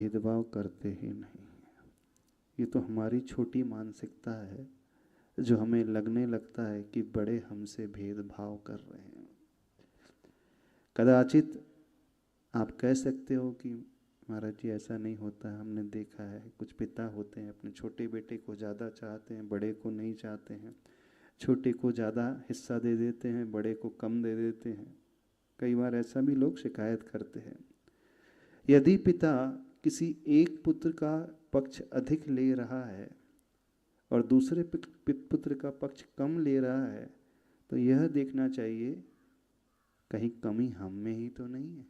भेदभाव करते ही नहीं। ये तो हमारी छोटी मानसिकता है जो हमें लगने लगता है कि बड़े हमसे भेदभाव कर रहे हैं। कदाचित आप कह सकते हो कि महाराज जी ऐसा नहीं होता है, हमने देखा है कुछ पिता होते हैं अपने छोटे बेटे को ज़्यादा चाहते हैं, बड़े को नहीं चाहते हैं, छोटे को ज़्यादा हिस्सा दे देते हैं, बड़े को कम दे देते हैं। कई बार ऐसा भी लोग शिकायत करते हैं। यदि पिता किसी एक पुत्र का पक्ष अधिक ले रहा है और दूसरे पुत्र का पक्ष कम ले रहा है तो यह देखना चाहिए कहीं कमी हम में ही तो नहीं है।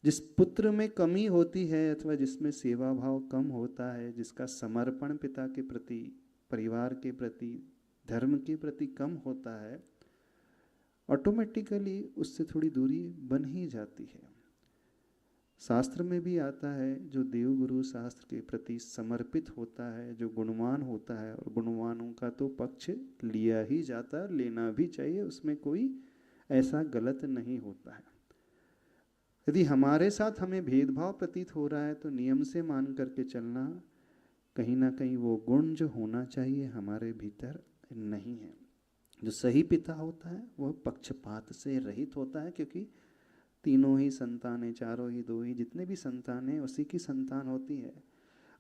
जिस पुत्र में कमी होती है अथवा जिसमें सेवा भाव कम होता है, जिसका समर्पण पिता के प्रति, परिवार के प्रति, धर्म के प्रति कम होता है, ऑटोमेटिकली उससे थोड़ी दूरी बन ही जाती है। शास्त्र में भी आता है जो देवगुरु शास्त्र के प्रति समर्पित होता है, जो गुणवान होता है, और गुणवानों का तो पक्ष लिया ही जाता है, लेना भी चाहिए, उसमें कोई ऐसा गलत नहीं होता है। यदि हमारे साथ हमें भेदभाव प्रतीत हो रहा है तो नियम से मान करके चलना, कहीं ना कहीं वो गुण जो होना चाहिए हमारे भीतर नहीं है। जो सही पिता होता है वह पक्षपात से रहित होता है, क्योंकि तीनों ही संतानें, चारों ही, दो ही, जितने भी संतानें उसी की संतान होती है।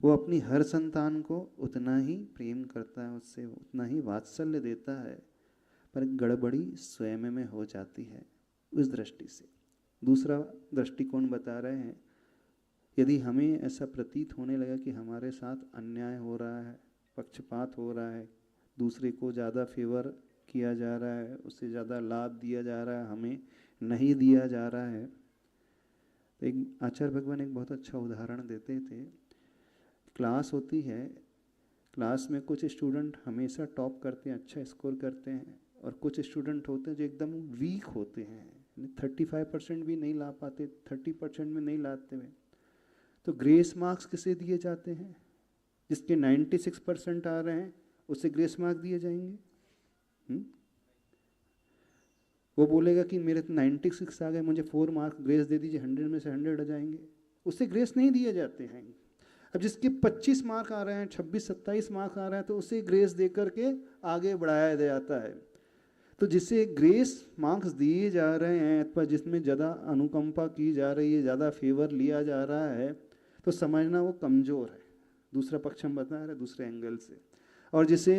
वो अपनी हर संतान को उतना ही प्रेम करता है, उससे उतना ही वात्सल्य देता है, पर गड़बड़ी स्वयं में हो जाती है। उस दृष्टि से दूसरा दृष्टिकोण बता रहे हैं, यदि हमें ऐसा प्रतीत होने लगा कि हमारे साथ अन्याय हो रहा है, पक्षपात हो रहा है, दूसरे को ज़्यादा फेवर किया जा रहा है, उससे ज़्यादा लाभ दिया जा रहा है, हमें नहीं दिया जा रहा है, तो एक आचार्य भगवान एक बहुत अच्छा उदाहरण देते थे। क्लास होती है, क्लास में कुछ स्टूडेंट हमेशा टॉप करते हैं, अच्छा स्कोर करते हैं, और कुछ स्टूडेंट होते हैं जो एकदम वीक होते हैं, 35% भी नहीं ला पाते, 30% में नहीं लाते हुए, तो ग्रेस मार्क्स किसे दिए जाते हैं? जिसके 96% आ रहे हैं उसे ग्रेस मार्क दिए जाएंगे। वो बोलेगा कि मेरे 96 आ गए, मुझे 4 मार्क ग्रेस दे दीजिए, 100 में से 100 आ जाएंगे, उसे ग्रेस नहीं दिए जाते हैं। अब जिसके 25 मार्क आ रहे हैं, 26-27 मार्क आ रहे हैं, तो उसे ग्रेस दे करके आगे बढ़ाया जाता है। तो जिसे ग्रेस मार्क्स दिए जा रहे हैं अथवा जिसमें ज़्यादा अनुकंपा की जा रही है, ज़्यादा फेवर लिया जा रहा है, तो समझना वो कमज़ोर है। दूसरा पक्ष हम बता रहे हैं दूसरे एंगल से। और जिसे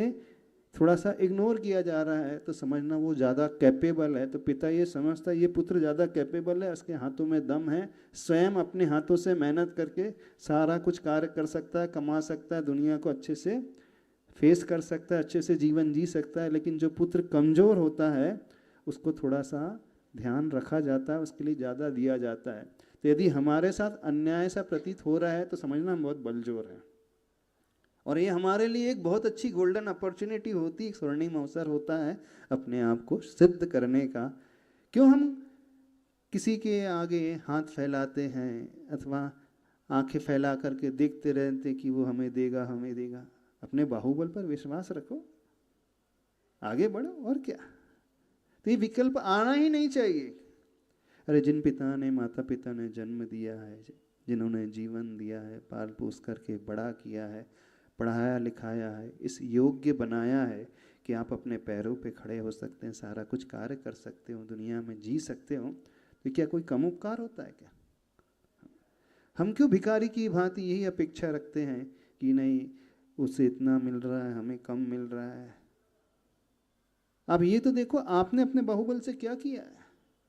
थोड़ा सा इग्नोर किया जा रहा है तो समझना वो ज़्यादा कैपेबल है। तो पिता ये समझता है ये पुत्र ज़्यादा कैपेबल है, उसके हाथों में दम है, स्वयं अपने हाथों से मेहनत करके सारा कुछ कार्य कर सकता है, कमा सकता है, दुनिया को अच्छे से फेस कर सकता है, अच्छे से जीवन जी सकता है। लेकिन जो पुत्र कमज़ोर होता है उसको थोड़ा सा ध्यान रखा जाता है, उसके लिए ज़्यादा दिया जाता है। तो यदि हमारे साथ अन्याय सा प्रतीत हो रहा है तो समझना हम बहुत बलजोर हैं, और ये हमारे लिए एक बहुत अच्छी गोल्डन अपॉर्चुनिटी होती है, एक स्वर्णिम अवसर होता है अपने आप को सिद्ध करने का। क्यों हम किसी के आगे हाथ फैलाते हैं अथवा आंखें फैला करके देखते रहते कि वो हमें देगा हमें देगा? अपने बाहुबल पर विश्वास रखो, आगे बढ़ो, और क्या। तो ये विकल्प आना ही नहीं चाहिए। अरे जिन पिता ने, माता पिता ने जन्म दिया है, जिन्होंने जीवन दिया है, पाल पोस करके बड़ा किया है, पढ़ाया लिखाया है, इस योग्य बनाया है कि आप अपने पैरों पे खड़े हो सकते हैं, सारा कुछ कार्य कर सकते हो, दुनिया में जी सकते हो, तो क्या कोई कम उपकार होता है क्या? हम क्यों भिखारी की भांति यही अपेक्षा रखते हैं कि नहीं उसे इतना मिल रहा है, हमें कम मिल रहा है? अब ये तो देखो आपने अपने बाहुबल से क्या किया है।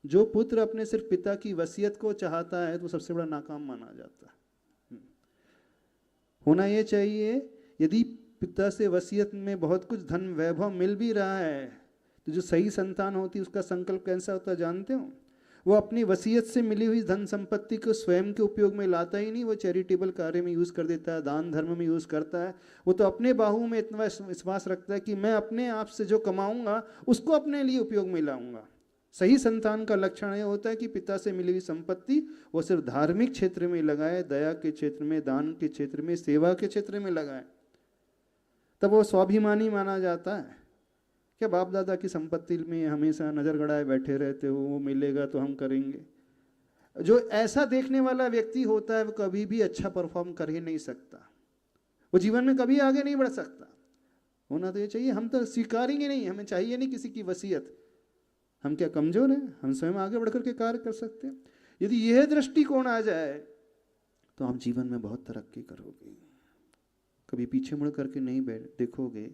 जो पुत्र अपने सिर्फ पिता की वसीयत को चाहता है तो सबसे बड़ा नाकाम माना जाता है। होना ये चाहिए, यदि पिता से वसीयत में बहुत कुछ धन वैभव मिल भी रहा है तो जो सही संतान होती है उसका संकल्प कैसा होता है जानते हो? वो अपनी वसीयत से मिली हुई धन संपत्ति को स्वयं के उपयोग में लाता ही नहीं, वो चैरिटेबल कार्य में यूज़ कर देता है, दान धर्म में यूज़ करता है। वो तो अपने बाहू में इतना विश्वास रखता है कि मैं अपने आप से जो कमाऊंगा उसको अपने लिए उपयोग में लाऊंगा। सही संतान का लक्षण यह होता है कि पिता से मिली हुई संपत्ति वो सिर्फ धार्मिक क्षेत्र में लगाए, दया के क्षेत्र में, दान के क्षेत्र में, सेवा के क्षेत्र में लगाए, तब वो स्वाभिमानी माना जाता है। क्या बाप दादा की संपत्ति में हमेशा नज़र गड़ाए बैठे रहते हो, वो मिलेगा तो हम करेंगे? जो ऐसा देखने वाला व्यक्ति होता है वो कभी भी अच्छा परफॉर्म कर ही नहीं सकता, वो जीवन में कभी आगे नहीं बढ़ सकता। होना तो ये चाहिए, हम तो स्वीकारेंगे नहीं, हमें चाहिए नहीं किसी की वसीयत। हम क्या कमजोर हैं? हम स्वयं आगे बढ़कर के कार्य कर सकते हैं। यदि यह दृष्टिकोण आ जाए तो आप जीवन में बहुत तरक्की करोगे, कभी पीछे मुड़ करके नहीं देखोगे,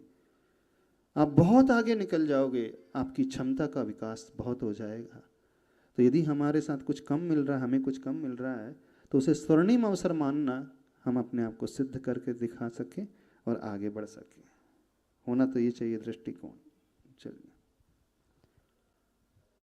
आप बहुत आगे निकल जाओगे, आपकी क्षमता का विकास बहुत हो जाएगा। तो यदि हमारे साथ कुछ कम मिल रहा है, हमें कुछ कम मिल रहा है, तो उसे स्वर्णिम अवसर मानना, हम अपने आप को सिद्ध करके दिखा सकें और आगे बढ़ सकें। होना तो ये चाहिए दृष्टिकोण। चलिए।